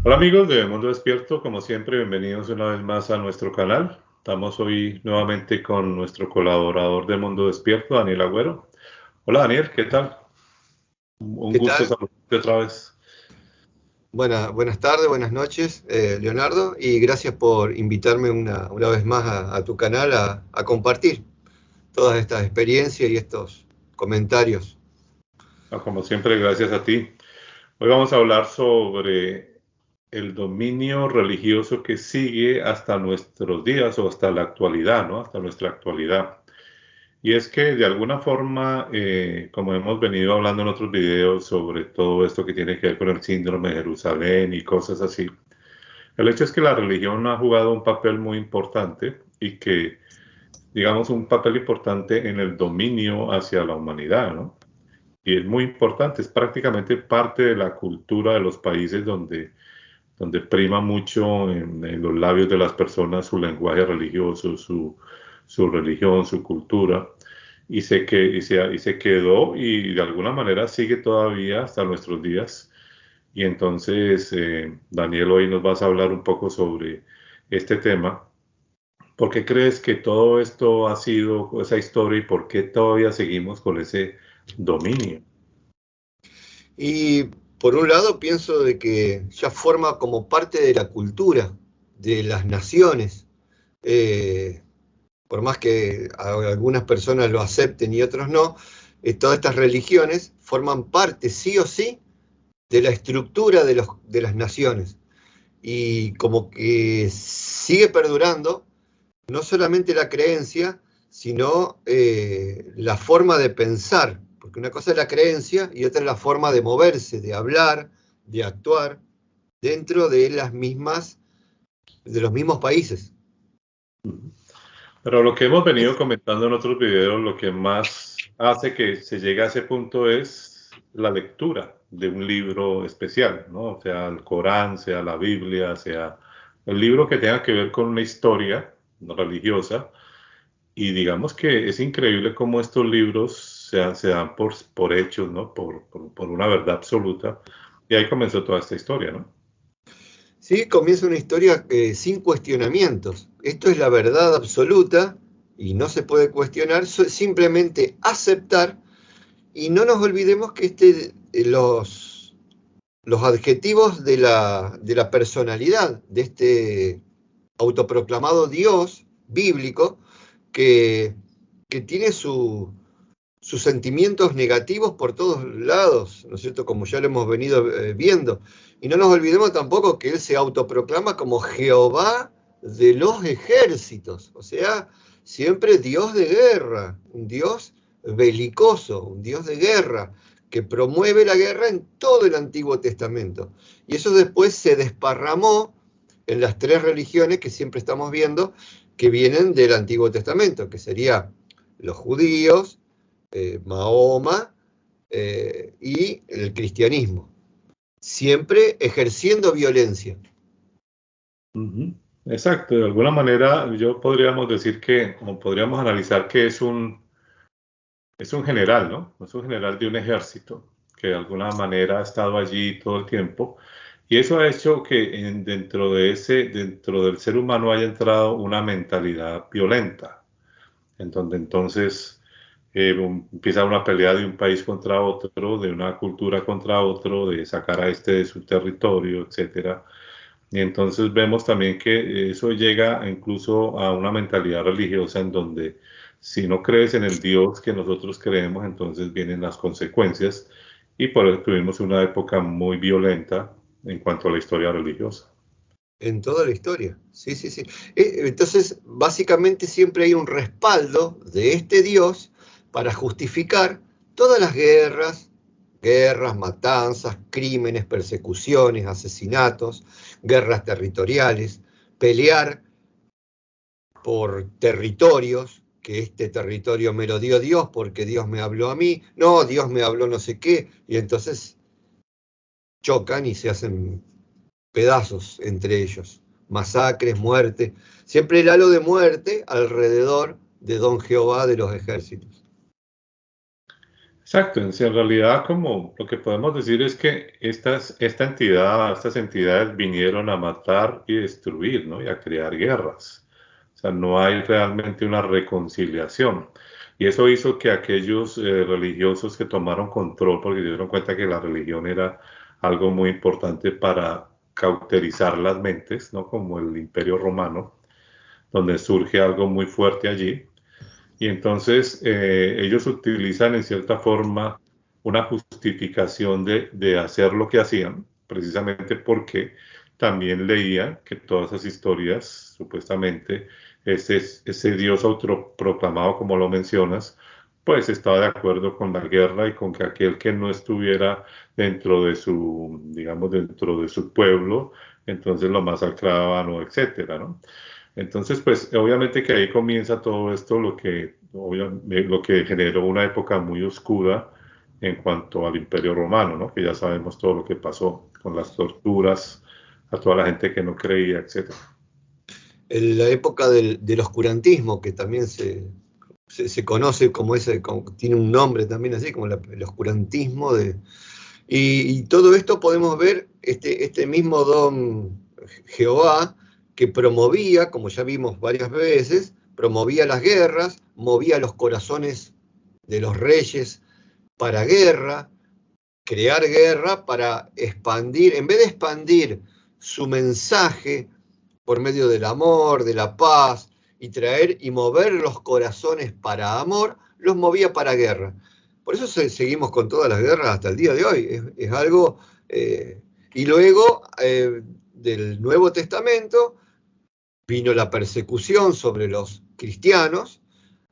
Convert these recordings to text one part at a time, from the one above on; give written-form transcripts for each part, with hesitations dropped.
Hola amigos de Mundo Despierto, como siempre, bienvenidos una vez más a nuestro canal. Estamos hoy nuevamente con nuestro colaborador de Mundo Despierto, Daniel Agüero. Hola Daniel, ¿qué tal? Un ¿Qué gusto tal? saludarte otra vez. Buenas tardes, buenas noches, Leonardo, y gracias por invitarme una vez más a tu canal a compartir todas estas experiencias y estos comentarios. Como siempre, gracias a ti. Hoy vamos a hablar sobre el dominio religioso que sigue hasta nuestros días o hasta la actualidad, ¿no? Hasta nuestra actualidad. Y es que de alguna forma, como hemos venido hablando en otros videos sobre todo esto que tiene que ver con el síndrome de Jerusalén y cosas así, el hecho es que la religión ha jugado un papel muy importante y que, digamos, un papel importante en el dominio hacia la humanidad, ¿no? Y es muy importante, es prácticamente parte de la cultura de los países donde prima mucho en los labios de las personas su lenguaje religioso, su religión, su cultura y se quedó y de alguna manera sigue todavía hasta nuestros días. Y entonces, Daniel, hoy nos vas a hablar un poco sobre este tema. ¿Por qué crees que todo esto ha sido esa historia y por qué todavía seguimos con ese dominio? Y por un lado pienso de que ya forma como parte de la cultura de las naciones, eh, por más que algunas personas lo acepten y otros no, todas estas religiones forman parte sí o sí de la estructura de las naciones. Y como que sigue perdurando no solamente la creencia, sino la forma de pensar, porque una cosa es la creencia y otra es la forma de moverse, de hablar, de actuar dentro de de los mismos países. Pero lo que hemos venido comentando en otros videos, lo que más hace que se llegue a ese punto es la lectura de un libro especial, ¿no? Sea el Corán, sea la Biblia, sea el libro que tenga que ver con una historia religiosa. Y digamos que es increíble cómo estos libros se dan por hechos, ¿no? Por una verdad absoluta. Y ahí comenzó toda esta historia, ¿no? Sí, comienza una historia sin cuestionamientos. Esto es la verdad absoluta y no se puede cuestionar, simplemente aceptar. Y no nos olvidemos que los adjetivos de la personalidad de este autoproclamado Dios bíblico que, que tiene sus sentimientos negativos por todos lados, ¿no es cierto? Como ya lo hemos venido viendo. Y no nos olvidemos tampoco que Él se autoproclama como Jehová de los ejércitos, o sea, siempre Dios de guerra, un Dios belicoso, un Dios de guerra, que promueve la guerra en todo el Antiguo Testamento. Y eso después se desparramó en las tres religiones que siempre estamos viendo que vienen del Antiguo Testamento, que sería los judíos, Mahoma y el cristianismo, siempre ejerciendo violencia. Ujú. Exacto, de alguna manera yo podríamos decir que, o podríamos analizar que es un general, ¿no? Es un general de un ejército que de alguna manera ha estado allí todo el tiempo. Y eso ha hecho que dentro del ser humano haya entrado una mentalidad violenta, en donde entonces empieza una pelea de un país contra otro, de una cultura contra otro, de sacar a este de su territorio, etcétera. Y entonces vemos también que eso llega incluso a una mentalidad religiosa en donde si no crees en el Dios que nosotros creemos, entonces vienen las consecuencias y por eso tuvimos una época muy violenta en cuanto a la historia religiosa. En toda la historia. Sí, sí, sí. Entonces, básicamente siempre hay un respaldo de este Dios para justificar todas las guerras, matanzas, crímenes, persecuciones, asesinatos, guerras territoriales, pelear por territorios, que este territorio me lo dio Dios porque Dios me habló a mí, no, Dios me habló no sé qué, y entonces chocan y se hacen pedazos entre ellos, masacres, muerte, siempre el halo de muerte alrededor de Don Jehová de los ejércitos. Exacto, en realidad como lo que podemos decir es que estas entidades vinieron a matar y destruir, ¿no? Y a crear guerras. O sea, no hay realmente una reconciliación. Y eso hizo que aquellos religiosos que tomaron control, porque se dieron cuenta que la religión era algo muy importante para cauterizar las mentes, ¿no? Como el Imperio Romano, donde surge algo muy fuerte allí. Y entonces ellos utilizan en cierta forma una justificación de hacer lo que hacían, precisamente porque también leían que todas esas historias, supuestamente, ese Dios autoproclamado, como lo mencionas, pues estaba de acuerdo con la guerra y con que aquel que no estuviera dentro de su, digamos, dentro de su pueblo, entonces lo masacraban o etcétera, ¿no? Entonces, pues obviamente que ahí comienza todo esto, lo que generó una época muy oscura en cuanto al Imperio Romano, ¿no? Que ya sabemos todo lo que pasó con las torturas a toda la gente que no creía, etcétera. En la época del oscurantismo, que también se conoce como ese, tiene un nombre también así, como el oscurantismo y todo esto podemos ver este mismo don Jehová que promovía, como ya vimos varias veces, promovía las guerras, movía los corazones de los reyes para guerra para expandir, en vez de expandir su mensaje por medio del amor, de la paz, y traer y mover los corazones para amor, los movía para guerra. Por eso seguimos con todas las guerras hasta el día de hoy. Es algo... y luego del Nuevo Testamento vino la persecución sobre los cristianos,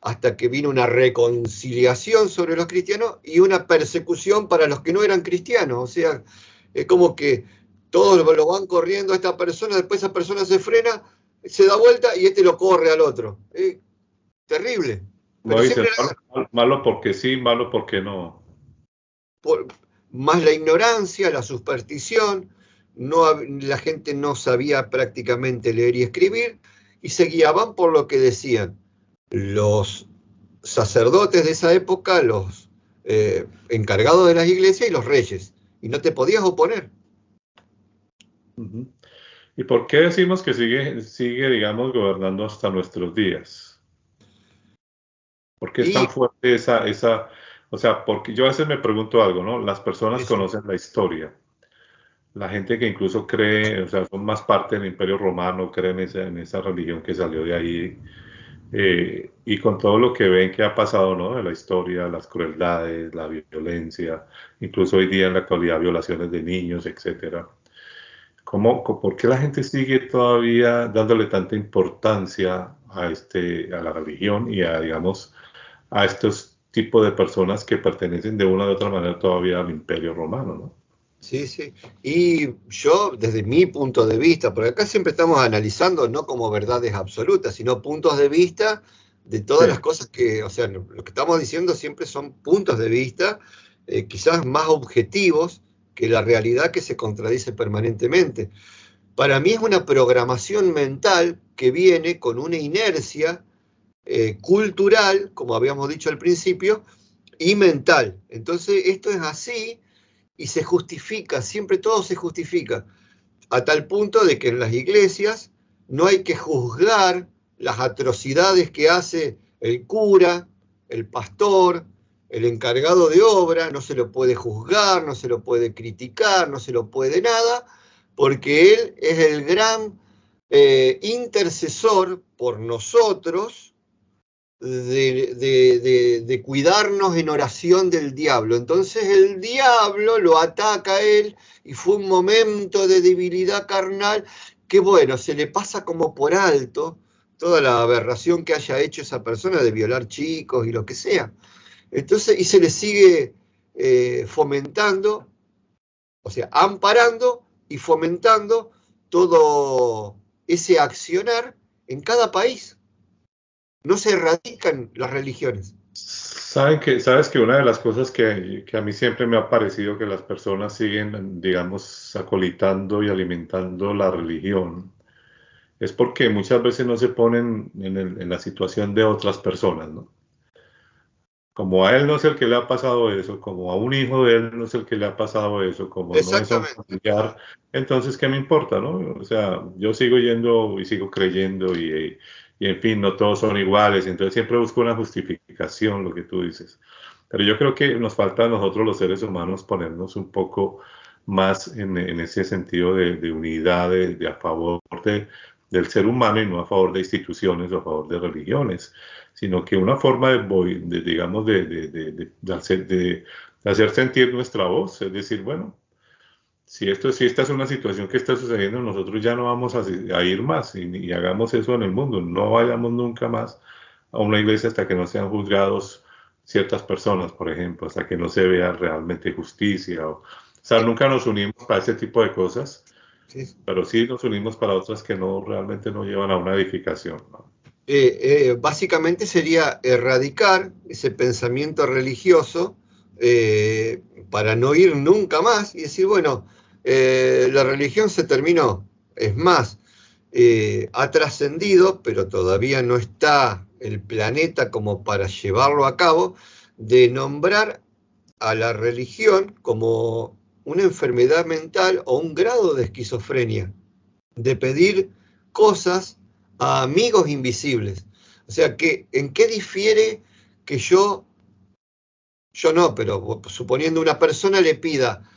hasta que vino una reconciliación sobre los cristianos y una persecución para los que no eran cristianos. O sea, es como que todos lo van corriendo a esta persona, después esa persona se frena, se da vuelta y este lo corre al otro. Terrible. Como Pero siempre dicen, malo porque sí, malo porque no. por, más la ignorancia, la superstición, la gente no sabía prácticamente leer y escribir y se guiaban por lo que decían los sacerdotes de esa época, los encargados de las iglesias y los reyes, y no te podías oponer. Ujú. ¿Y por qué decimos que sigue, digamos, gobernando hasta nuestros días? ¿Por qué es Y tan fuerte o sea, porque yo a veces me pregunto algo, ¿no? Las personas sí, conocen la historia. La gente que incluso cree, o sea, son más parte del Imperio Romano, creen en esa religión que salió de ahí, y con todo lo que ven que ha pasado, ¿no? De la historia, las crueldades, la violencia, incluso hoy día en la actualidad violaciones de niños, etcétera. ¿Por qué la gente sigue todavía dándole tanta importancia a la religión y a, digamos, a estos tipos de personas que pertenecen de una u otra manera todavía al Imperio Romano, ¿no? sí, sí. Y yo, desde mi punto de vista, porque acá siempre estamos analizando no como verdades absolutas, sino puntos de vista de todas las Sí. cosas que, o sea, lo que estamos diciendo siempre son puntos de vista, quizás más objetivos que la realidad que se contradice permanentemente. Para mí es una programación mental que viene con una inercia cultural, como habíamos dicho al principio, y mental. Entonces, esto es así y se justifica, siempre todo se justifica, a tal punto de que en las iglesias no hay que juzgar las atrocidades que hace el cura, el pastor, el encargado de obra, no se lo puede juzgar, no se lo puede criticar, no se lo puede nada, porque él es el gran intercesor por nosotros de cuidarnos en oración del diablo. Entonces el diablo lo ataca a él y fue un momento de debilidad carnal que bueno, se le pasa como por alto toda la aberración que haya hecho esa persona de violar chicos y lo que sea. Entonces, y se le sigue fomentando, o sea, amparando y fomentando todo ese accionar en cada país. No se erradican las religiones. Sabes que una de las cosas que a mí siempre me ha parecido que las personas siguen, digamos, acolitando y alimentando la religión, es porque muchas veces no se ponen en la situación de otras personas, ¿no? como a él no es el que le ha pasado eso, como a un hijo de él no es el que le ha pasado eso, como no es a un Exactamente. familiar, entonces, ¿qué me importa, no? O sea, yo sigo yendo y sigo creyendo y en fin, no todos son iguales, entonces siempre busco una justificación, lo que tú dices. Pero yo creo que nos falta a nosotros los seres humanos ponernos un poco más en ese sentido de unidad, de a favor del ser humano y no a favor de instituciones o a favor de religiones, sino que una forma digamos, de hacer sentir nuestra voz, es decir, bueno, si esta es una situación que está sucediendo, nosotros ya no vamos a ir más y hagamos eso en el mundo, no vayamos nunca más a una iglesia hasta que no sean juzgados ciertas personas, por ejemplo, hasta que no se vea realmente justicia. O sea, Sí, nunca nos unimos para ese tipo de cosas, sí. pero sí nos unimos para otras que no realmente no llevan a una edificación, ¿no? Básicamente sería erradicar ese pensamiento religioso para no ir nunca más y decir, bueno, la religión se terminó. Es más, ha trascendido, pero todavía no está el planeta como para llevarlo a cabo, de nombrar a la religión como una enfermedad mental o un grado de esquizofrenia, de pedir cosas a amigos invisibles. O sea, que, ¿en qué difiere que yo no, pero suponiendo una persona le pida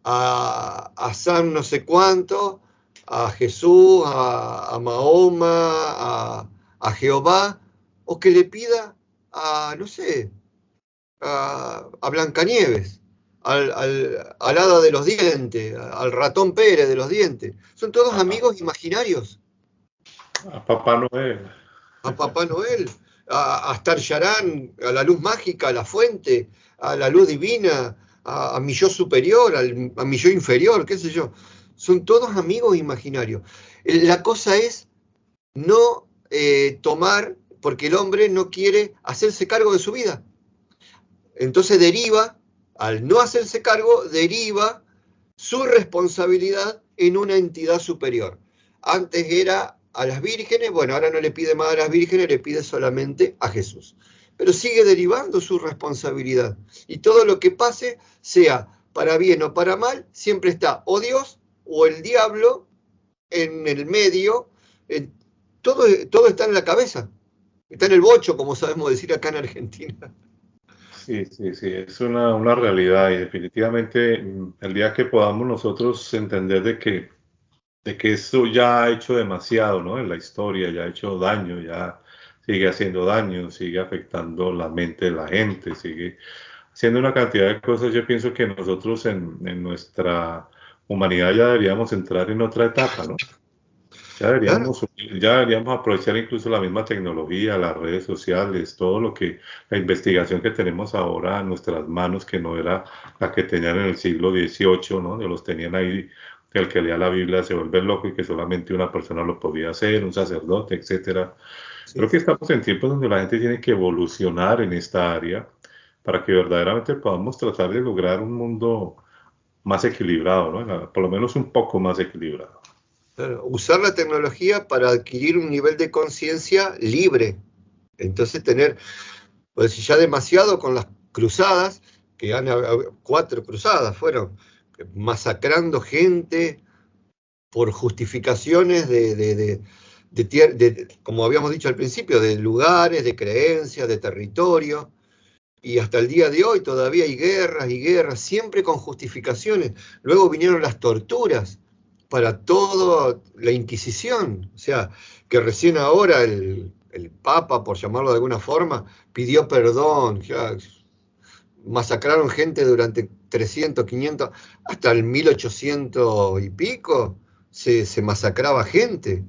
a San no sé cuánto, a Jesús, a Mahoma, a Jehová, o que le pida a, no sé, a Blancanieves, al hada de los dientes, al ratón Pérez de los dientes? Son todos A, amigos imaginarios. a Papá Noel. A Papá Noel, a Star Yarán, a la luz mágica, a la fuente, a la luz divina, a mi yo superior, a mi yo inferior, qué sé yo. Son todos amigos imaginarios. La cosa es no tomar, porque el hombre no quiere hacerse cargo de su vida. Entonces deriva, al no hacerse cargo, deriva su responsabilidad en una entidad superior. Antes era a las vírgenes, bueno, ahora no le pide más a las vírgenes, le pide solamente a Jesús. Pero sigue derivando su responsabilidad. Y todo lo que pase, sea para bien o para mal, siempre está o Dios o el diablo en el medio. Todo está en la cabeza. Está en el bocho, como sabemos decir acá en Argentina. Sí, sí, sí, es una realidad y definitivamente el día que podamos nosotros entender de que esto ya ha hecho demasiado, ¿no? En la historia, ya ha hecho daño, ya sigue haciendo daño, sigue afectando la mente de la gente, sigue haciendo una cantidad de cosas. Yo pienso que nosotros en nuestra humanidad ya deberíamos entrar en otra etapa, ¿no? Claro, Ya deberíamos aprovechar incluso la misma tecnología, las redes sociales, todo lo que, la investigación que tenemos ahora en nuestras manos, que no era la que tenían en el siglo XVIII, ¿no? Que los tenían ahí, que el que lea la Biblia se vuelve loco y que solamente una persona lo podía hacer, un sacerdote, etcétera. sí, Creo que sí. estamos en tiempos donde la gente tiene que evolucionar en esta área para que verdaderamente podamos tratar de lograr un mundo más equilibrado, ¿no? Por lo menos un poco más equilibrado. Claro, usar la tecnología para adquirir un nivel de conciencia libre. Entonces tener, pues si ya demasiado con las cruzadas, que han 4 cruzadas fueron, masacrando gente por justificaciones como habíamos dicho al principio, de lugares, de creencias, de territorio. Y hasta el día de hoy todavía hay guerras y guerras, siempre con justificaciones. Luego vinieron las torturas para toda la Inquisición. O sea, que recién ahora el Papa, por llamarlo de alguna forma, pidió perdón. Ya, masacraron gente durante 300, 500, hasta el 1800 y pico. Se masacraba gente,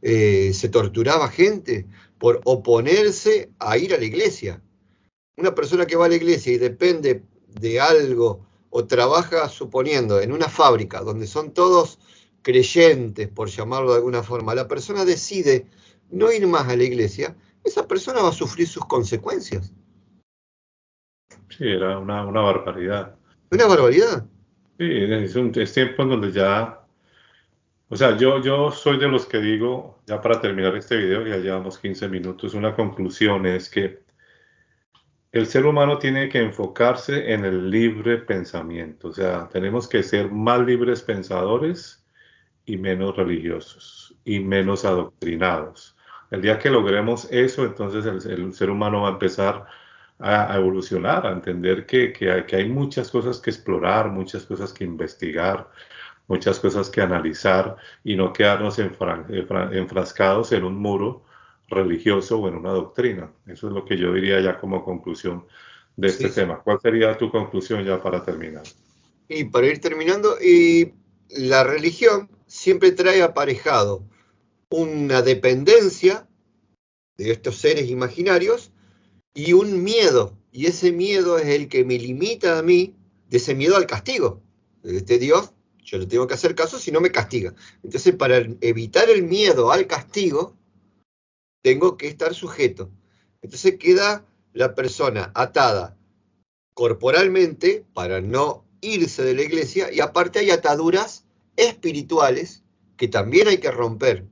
se torturaba gente por oponerse a ir a la iglesia. Una persona que va a la iglesia y depende de algo o trabaja, suponiendo, en una fábrica donde son todos creyentes, por llamarlo de alguna forma, la persona decide no ir más a la iglesia, esa persona va a sufrir sus consecuencias. Sí, era una barbaridad. Una barbaridad. Sí, es tiempo en donde ya, o sea, yo soy de los que digo, ya para terminar este video, que ya llevamos 15 minutos, una conclusión es que el ser humano tiene que enfocarse en el libre pensamiento, o sea, tenemos que ser más libres pensadores y menos religiosos y menos adoctrinados. El día que logremos eso, entonces el ser humano va a empezar a evolucionar, a entender que hay muchas cosas que explorar, muchas cosas que investigar, muchas cosas que analizar y no quedarnos enfrascados en un muro religioso o en una doctrina. Eso es lo que yo diría ya como conclusión de este Sí, sí. tema. ¿Cuál sería tu conclusión ya para terminar? Y para ir terminando, y la religión siempre trae aparejado una dependencia de estos seres imaginarios y un miedo. Y ese miedo es el que me limita a mí, de ese miedo al castigo. Este Dios, yo le tengo que hacer caso si no me castiga. Entonces, para evitar el miedo al castigo, tengo que estar sujeto. Entonces queda la persona atada corporalmente para no irse de la iglesia y aparte hay ataduras espirituales que también hay que romper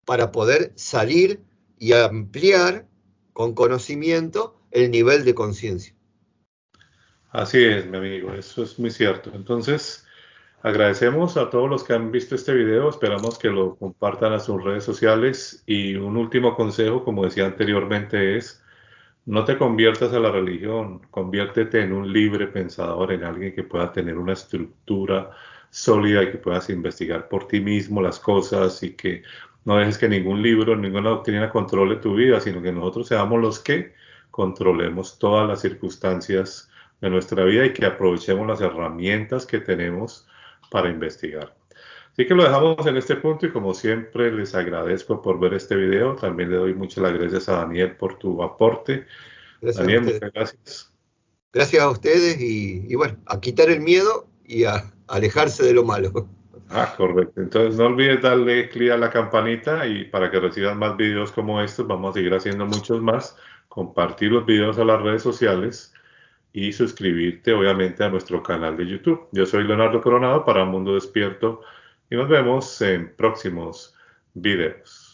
para poder salir y ampliar con conocimiento el nivel de conciencia. Así es, mi amigo, eso es muy cierto. Entonces, agradecemos a todos los que han visto este video, esperamos que lo compartan a sus redes sociales y un último consejo, como decía anteriormente, es no te conviertas a la religión, conviértete en un libre pensador, en alguien que pueda tener una estructura sólida y que puedas investigar por ti mismo las cosas y que no dejes que ningún libro, ninguna doctrina controle tu vida, sino que nosotros seamos los que controlemos todas las circunstancias de nuestra vida y que aprovechemos las herramientas que tenemos para investigar. Así que lo dejamos en este punto y como siempre les agradezco por ver este video. También le doy muchas las gracias a Daniel por tu aporte. Gracias a Daniel, ustedes. muchas gracias. Gracias a ustedes y bueno, a quitar el miedo y a alejarse de lo malo. Ah, correcto. Entonces no olvides darle clic a la campanita y para que reciban más videos como estos, vamos a seguir haciendo muchos más. Compartir los videos a las redes sociales y suscribirte obviamente a nuestro canal de YouTube. Yo soy Leonardo Coronado para Mundo Despierto y nos vemos en próximos videos.